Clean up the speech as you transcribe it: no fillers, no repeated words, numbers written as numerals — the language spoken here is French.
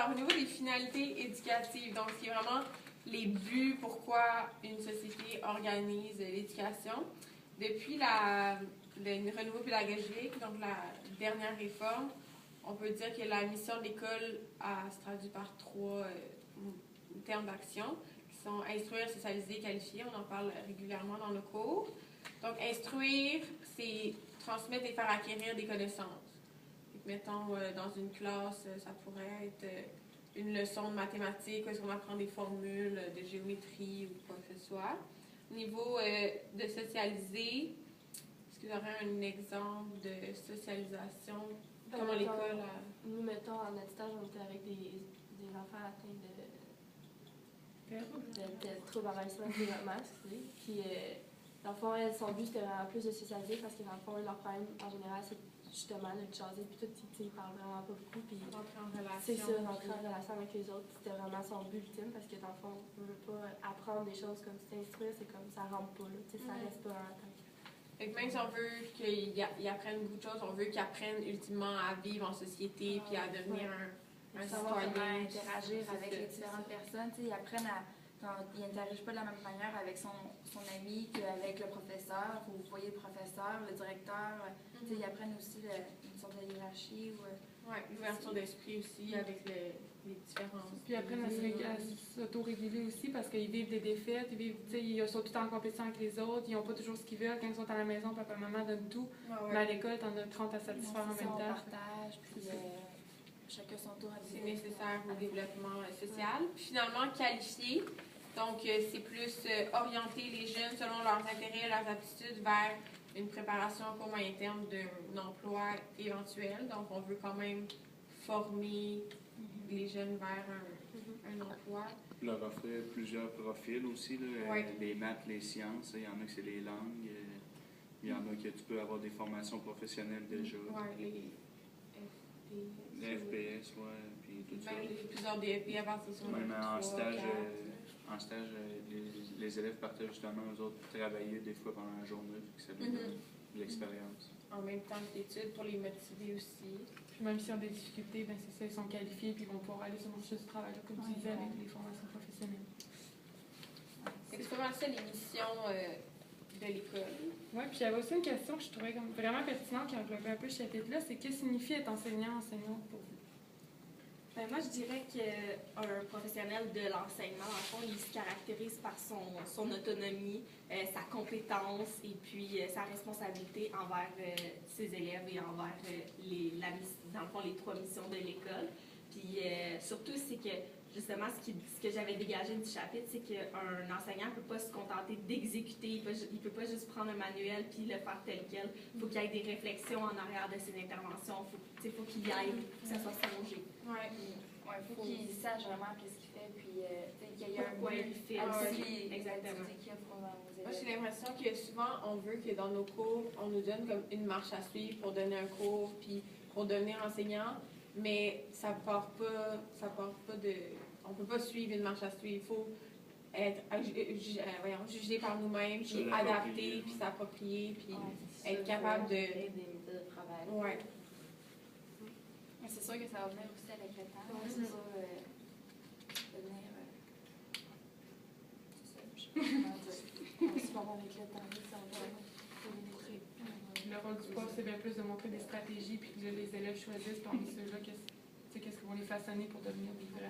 Alors, au niveau des finalités éducatives, donc c'est vraiment les buts, pourquoi une société organise l'éducation. Depuis le renouveau pédagogique, donc la dernière réforme, on peut dire que la mission de l'école se traduit par trois termes d'action, qui sont instruire, socialiser, qualifier. On en parle régulièrement dans nos cours. Donc, instruire, c'est transmettre et faire acquérir des connaissances. Donc, mettons, dans une classe, ça pourrait être une leçon de mathématiques, où est-ce qu'on apprend des formules de géométrie ou quoi que ce soit. Au niveau de socialiser, est-ce que vous aurez un exemple de socialisation? Comment l'école a... Nous, mettons, en notre stage, on était avec des enfants atteints de troubles en envahissement du développement, qui, dans le fond, son but, c'était vraiment plus de socialiser parce que, dans le fond, leur problème, en général, c'est justement de jaser, puis tout, ils parlent vraiment pas beaucoup, puis rentrer en relation. c'est ça, rentrer en relation avec les autres, c'était vraiment son but ultime, parce que, dans le fond, on ne veut pas apprendre des choses comme s'instruire, c'est comme ça rentre pas, là, ça reste pas en tant que... Fait que même si on veut qu'ils apprennent beaucoup de choses, on veut qu'ils apprennent ultimement à vivre en société puis à devenir un citoyen. Interagir avec les différentes personnes. Ils apprennent à. Ils n'interagissent pas de la même manière avec son ami qu'avec le professeur. Vous voyez le professeur, le directeur. Ils apprennent aussi une sorte de hiérarchie. Oui, l'ouverture d'esprit aussi avec les différences. Puis après, à s'auto-réguler aussi parce qu'ils vivent des défaites, ils sont tout le temps en compétition avec les autres, ils n'ont pas toujours ce qu'ils veulent. Quand ils sont à la maison, papa, maman donne tout. Mais à l'école, t'en as 30 à satisfaire en même temps. On partage, puis chacun son tour à c'est nécessaire au développement social. Puis finalement, qualifier. Donc, c'est plus orienter les jeunes selon leurs intérêts, leurs aptitudes vers une préparation à court moyen terme d'un emploi éventuel. Donc, on veut quand même former les jeunes vers un emploi. Leur offrir plusieurs profils aussi, là, les maths, les sciences, il y en a que c'est les langues, il y en a que tu peux avoir des formations professionnelles déjà. Oui, les FPS, puis tout ça. Plusieurs DEP à partir de même en stage, les élèves partaient justement aux autres travailler des fois pendant la journée, puis ça donne de l'expérience. En même temps que l'étude pour les motiver aussi. Puis même s'ils ont des difficultés, ben c'est ça, ils sont qualifiés puis ils vont pouvoir aller sur le marché du travail, là, comme tu disais, avec les formations professionnelles. C'est vraiment ça les missions de l'école. Oui, puis j'avais aussi une question que je trouvais vraiment pertinente qui englobait un peu ce chapitre-là, c'est qu'est-ce que signifie être enseignante pour vous? Moi, je dirais qu'un professionnel de l'enseignement, en fond, il se caractérise par son autonomie, sa compétence et puis sa responsabilité envers ses élèves et envers dans le fond, les trois missions de l'école. Puis surtout, c'est que justement, ce que j'avais dégagé du chapitre, c'est qu'un enseignant ne peut pas se contenter d'exécuter, il ne peut pas juste prendre un manuel puis le faire tel quel. Il faut qu'il y ait des réflexions en arrière de ses interventions. Il faut qu'il y aille, que ça soit songé. Il faut qu'il sache vraiment qu'est-ce qu'il fait, puis qu'il y ait un il fait exactement. Moi, j'ai l'impression que souvent, on veut que dans nos cours, on nous donne comme une marche à suivre pour donner un cours, puis pour devenir enseignant, mais ça part pas de... On peut pas suivre une marche à suivre. Il faut être jugé par nous-mêmes, puis adapter, puis s'approprier, puis être capable de... des méthodes de travail. Ouais. C'est sûr que ça va venir aussi avec le temps. C'est ça, devenir... c'est ça, je sais pas comment dire. On se forme avec le temps, ça va démontrer. Le rôle du prof, c'est bien plus de montrer des stratégies, puis que les élèves choisissent parmi ceux-là qu'est-ce qu'ils vont les façonner pour devenir des vrais